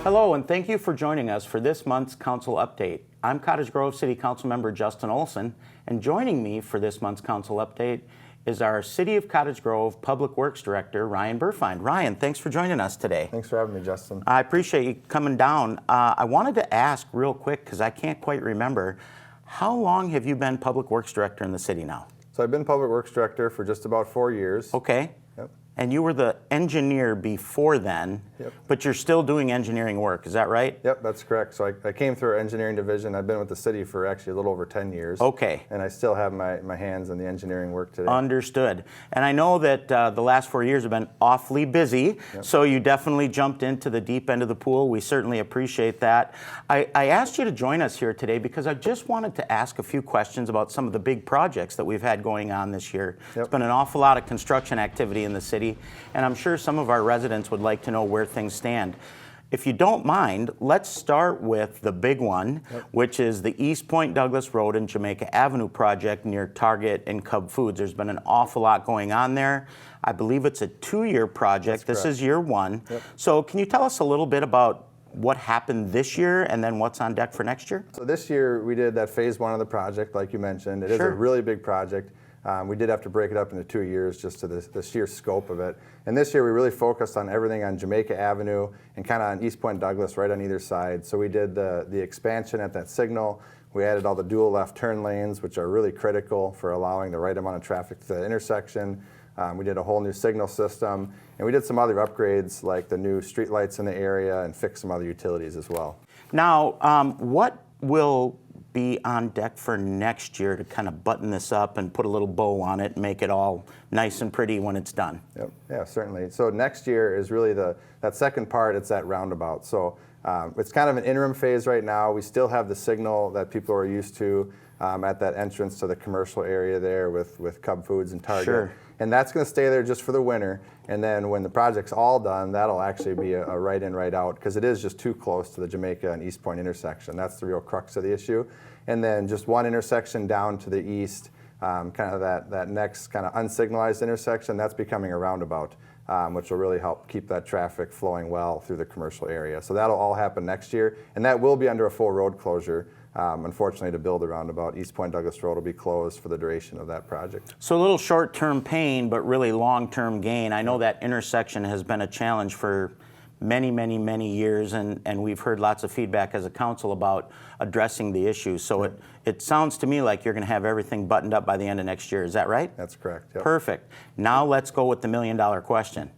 Hello, and thank you for joining us for this month's Council Update. I'm Cottage Grove City Council Member Justin Olsen, and joining me for this month's Council Update is our City of Cottage Grove Public Works Director, Ryan Burfeind. Ryan, thanks for joining us today. Thanks for having me, Justin. I appreciate you coming down. I wanted to ask real quick, because I can't quite remember, how long have you been Public Works Director in the city now? So I've been Public Works Director for just about 4 years. Okay. Yep. And you were the engineer before then, Yep. but you're still doing engineering work, is that right? Yep, that's correct. So I came through our engineering division. I've been with the city for actually a little over 10 years. Okay. And I still have my hands in the engineering work today. Understood. And I know that the last 4 years have been awfully busy, so you definitely jumped into the deep end of the pool. We certainly appreciate that. I asked you to join us here today because I just wanted to ask a few questions about some of the big projects that we've had going on this year. Yep. It's been an awful lot of construction activity in the city, and I'm sure some of our residents would like to know where things stand. If you don't mind, let's start with the big one, which is the East Point Douglas Road and Jamaica Avenue project near Target and Cub Foods. There's been an awful lot going on there. I believe it's a 2-year project. This is year one. Yep. So can you tell us a little bit about what happened this year and then what's on deck for next year? So this year we did that phase 1 of the project, like you mentioned. It is a really big project. We did have to break it up into 2 years just to the sheer scope of it. And this year we really focused on everything on Jamaica Avenue and kind of on East Point Douglas right on either side. So we did the expansion at that signal. We added all the dual left turn lanes, which are really critical for allowing the right amount of traffic to the intersection. We did a whole new signal system, and we did some other upgrades like the new street lights in the area and fixed some other utilities as well. Now, what will be on deck for next year to kind of button this up and put a little bow on it and make it all nice and pretty when it's done? Yep. Yeah, certainly. So next year is really that second part. It's that roundabout. So it's kind of an interim phase right now. We still have the signal that people are used to at that entrance to the commercial area there with Cub Foods and Target. Sure. And that's going to stay there just for the winter. And then when the project's all done, that'll actually be a right in, right out, because it is just too close to the Jamaica and East Point intersection. That's the real crux of the issue. And then just one intersection down to the east, kind of that next kind of unsignalized intersection, that's becoming a roundabout, which will really help keep that traffic flowing well through the commercial area. So that'll all happen next year, and that will be under a full road closure. Unfortunately, to build a roundabout, East Point Douglas Road will be closed for the duration of that project. So a little short-term pain, but really long-term gain. I know that intersection has been a challenge for many, many, many years, and we've heard lots of feedback as a council about addressing the issue. So it sounds to me like you're going to have everything buttoned up by the end of next year. Is that right? That's correct. Yep. Perfect. Now let's go with the million-dollar question.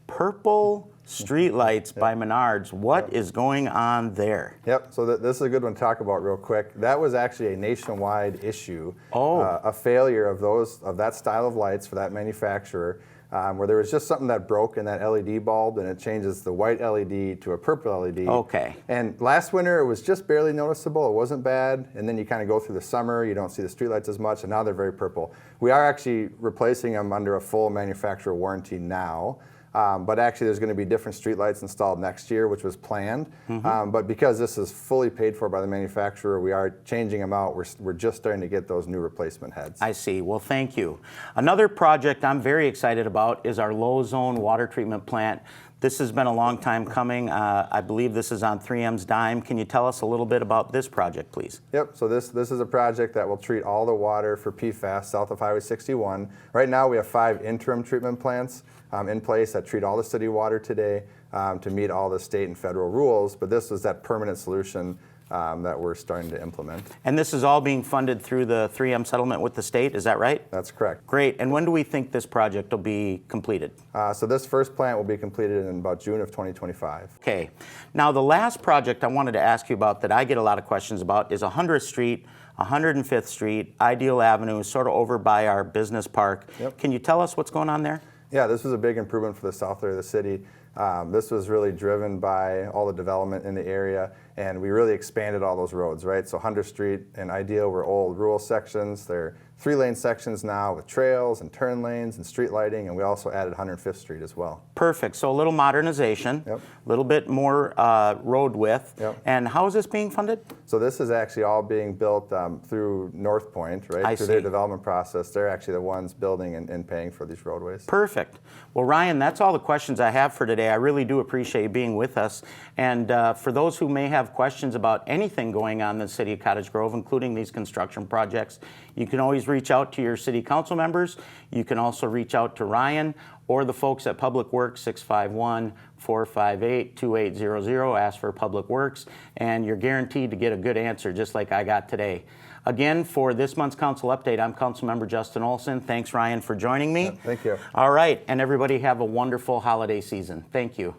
Purple streetlights by Menards. What is going on there? Yep, so this is a good one to talk about real quick. That was actually a nationwide issue, a failure of that style of lights for that manufacturer, where there was just something that broke in that LED bulb, and it changes the white LED to a purple LED. Okay. And last winter it was just barely noticeable. It wasn't bad, and then you kind of go through the summer, you don't see the streetlights as much, and now they're very purple. We are actually replacing them under a full manufacturer warranty now. But actually there's going to be different streetlights installed next year, which was planned. But because this is fully paid for by the manufacturer, we are changing them out. We're just starting to get those new replacement heads. I see. Well, thank you. Another project I'm very excited about is our low zone water treatment plant. This has been a long time coming. I believe this is on 3M's dime. Can you tell us a little bit about this project, please? Yep, so this is a project that will treat all the water for PFAS south of Highway 61. Right now we have 5 interim treatment plants in place that treat all the city water today to meet all the state and federal rules, but this is that permanent solution that we're starting to implement. And this is all being funded through the 3M settlement with the state, is that right? That's correct. Great. And when do we think this project will be completed? So this first plant will be completed in about June of 2025. Okay. Now the last project I wanted to ask you about that I get a lot of questions about is 100th Street, 105th Street, Ideal Avenue, sort of over by our business park. Yep. Can you tell us what's going on there? Yeah, this was a big improvement for the south area of the city. This was really driven by all the development in the area. and we really expanded all those roads, right? So 100th Street and Ideal were old rural sections. They're 3-lane sections now with trails and turn lanes and street lighting, and we also added 105th Street as well. Perfect. So a little modernization, a little bit more road width. And how is this being funded? So this is actually all being built through North Point, right? Through their development process. They're actually the ones building and paying for these roadways. Perfect. Well, Ryan, that's all the questions I have for today. I really do appreciate you being with us. And for those who may have questions about anything going on in the city of Cottage Grove, including these construction projects, you can always reach out to your city council members. You can also reach out to Ryan or the folks at Public Works, 651-458-2800. Ask for Public Works, and you're guaranteed to get a good answer, just like I got today. Again, for this month's council update, I'm Councilmember Justin Olsen. Thanks, Ryan, for joining me. Thank you. All right, and everybody have a wonderful holiday season. Thank you.